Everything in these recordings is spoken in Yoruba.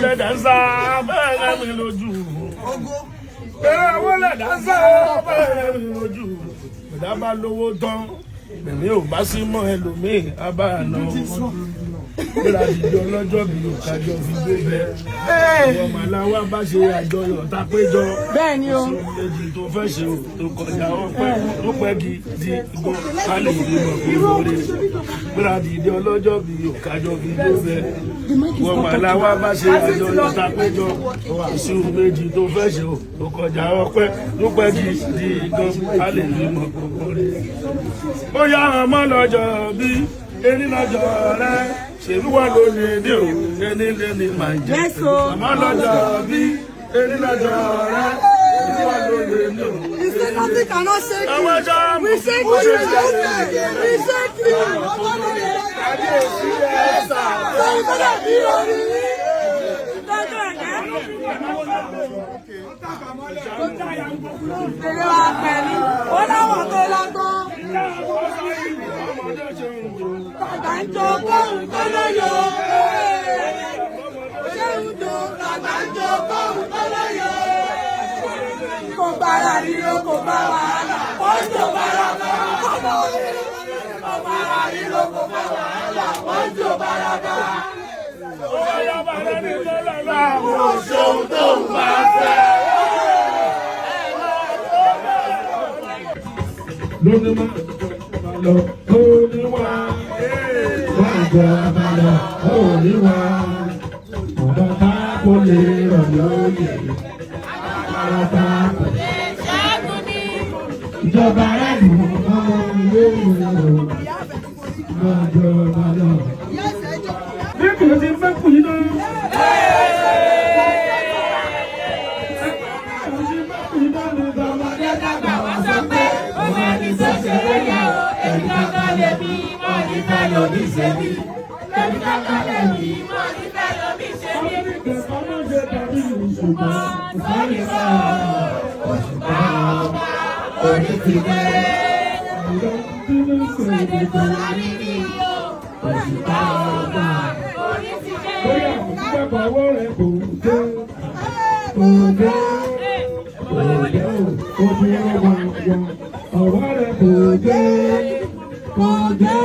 Danza bẹ́ẹ̀ mi lójú. Bẹ́ẹ̀ wọ́n lè danza bẹ́ẹ̀ mi lójú. Bẹ̀dá bá lówó tán, èmi ò bá sí mọ́ ẹlòmíì, á bá àná wọn. Gbéra dìde ọlọ́jọ́ bí òkájọ́ fi gbé bẹ́ẹ̀. Ìwọ̀n màláwá bá ṣe àjọyọ̀ tá péjọ. Bẹ́ẹ̀ ni o. Èjì tó fẹ́ ṣe o, tó kọjá ọpẹ́, tó pẹ́ gidi gan, ká lè rí mọ̀ pé lóore. Gbéra dìde ọlọ́jọ́ bí òkájọ́ fi gbé bẹ́ẹ̀. Ìwọ̀n màláwá bá ṣe àjọyọ̀ tá péjọ. Àṣì méjì tó fẹ́ ṣe o, tó kọjá ọpẹ́, tó pẹ́ gidi gan, ká lè rí mọ̀ pé lóore. Ó yá ọmọ lọ́jọ́ bí erí lọ́jọ́ rẹ̀. Ṣèlú wà lónìí ní o, ẹni máa jẹ. Àmọ́ lọ́jọ́ bí erí lọ́jọ́ rẹ̀. Ṣèlú wà lónìí ní o. You say nothing cannot shake you. We shake you. We shake you. Èrè wa pẹ̀lú, ó láwọn tó lọ́gbọ́n. Tàgbà ń jó kóhùn tó lóyò. Ṣé ń jó tàgbà ń jó kóhùn tó lóyò. Kò bára ríro kò bá wàhálà. Ó ń jó bára bá. Kò bára ríro kò bá wàhálà. Ó ń jó bára bá. Ó yá bàbá mi lọ́la láàbò ṣòun tó ń bá fẹ́. Lónìí máa lọ lónìí wá. Máa jọ àbálọ lónìí wá. Ọ̀dọ̀ tá kò lè rọ̀ lóye. Àbálọ tá kò lè ṣẹ́gun ní. Ìjọba rẹ̀ lù ọmọ ilé ìwé. Máa jọ àbálọ. Bí kò ti fẹ́ kù yín náà. Lomi ṣe mí, lórí kàkà lẹ́mí, mo ní fẹ́ lomi ṣe mí. Sọ́ni sọ, òṣùpá ọba, orí ti dé. Sọ́ni tó lárí ní o, òṣùpá ọba, orí ti dé. Bóyá ìjọba owó rẹ̀ kò dé, kò dé, kò dé, ojú ọba wọn, ọwọ́ rẹ̀ kò dé, kò dé.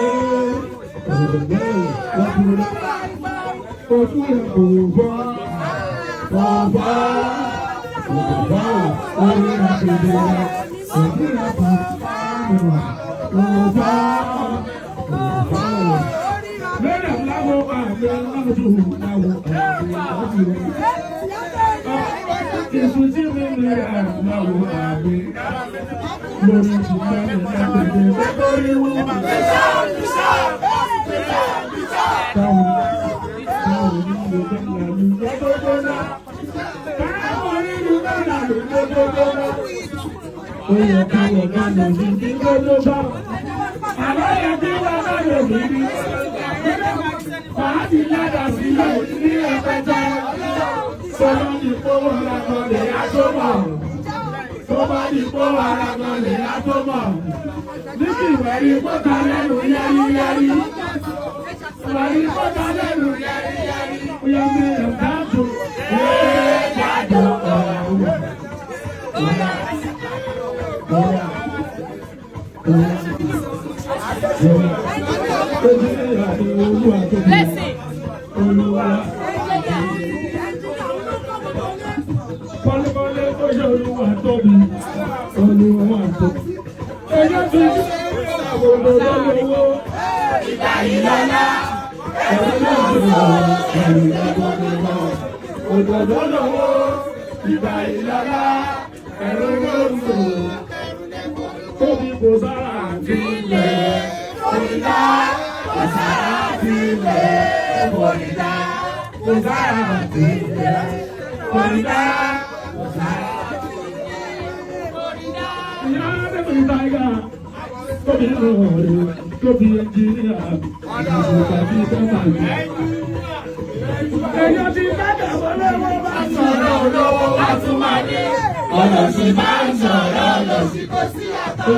Ọ̀nà sì máa ń sọ̀rọ̀ lọ sí kò sí àtọ́.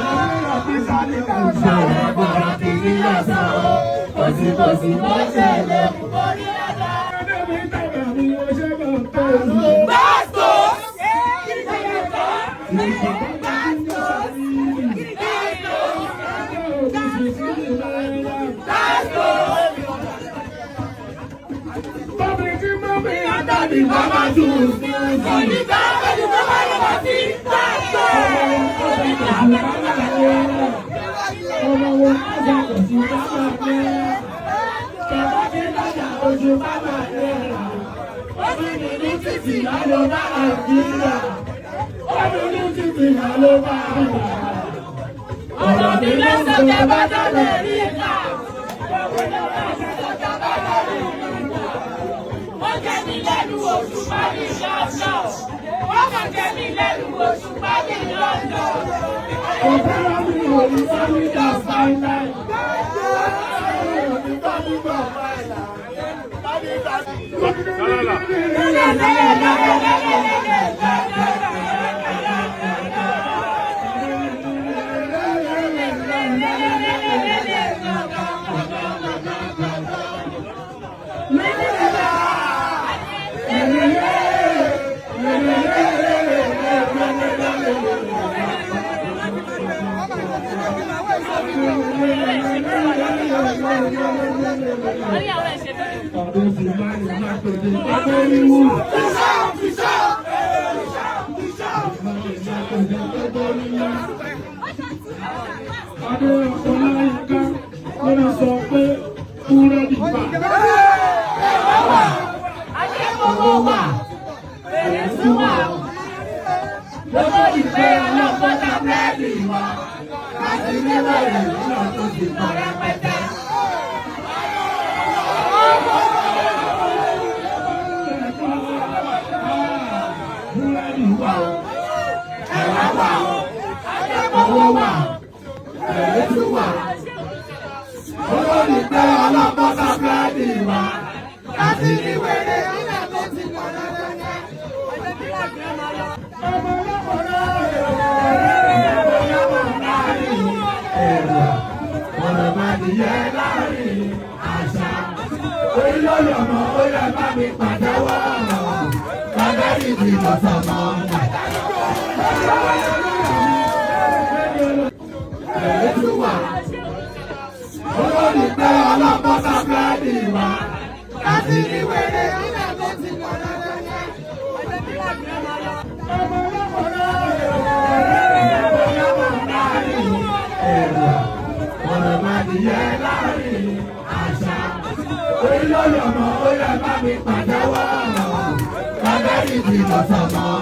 Sọ̀rọ̀ bọ̀rọ̀ kì í lọ́sàn o, kò sí bó ṣẹlẹ̀ kú borí ọ̀dà. dábì bàbá dùn sí onígbà pẹ̀lú bàbá lọ́wọ́ sí gbàgbọ́. Ọmọ wo ọjà kò sí bàbá rẹ̀. Bàbá mi lọ́jà ojú bàbá rẹ̀. Ọmọ mi ní títì lálọ́ bá àjíríà. Ọmọ mi ní títì lálọ́ bá àjíríà. Ọ̀rọ̀ mi lọ́sọ̀ tẹ bá dọ̀lẹ̀ rí ká. Wọ́n jẹ́ mi lẹ́nu oṣù parí lọ́sọ̀. Wọ́n mọ̀ jẹ́ mi lẹ́nu oṣù parí lọ́sọ̀. Ọ̀pẹ̀rẹ̀ mi ò ní sọ́mi dà fáìlà. Bàbá yìí ti lọ sọ̀mọ́.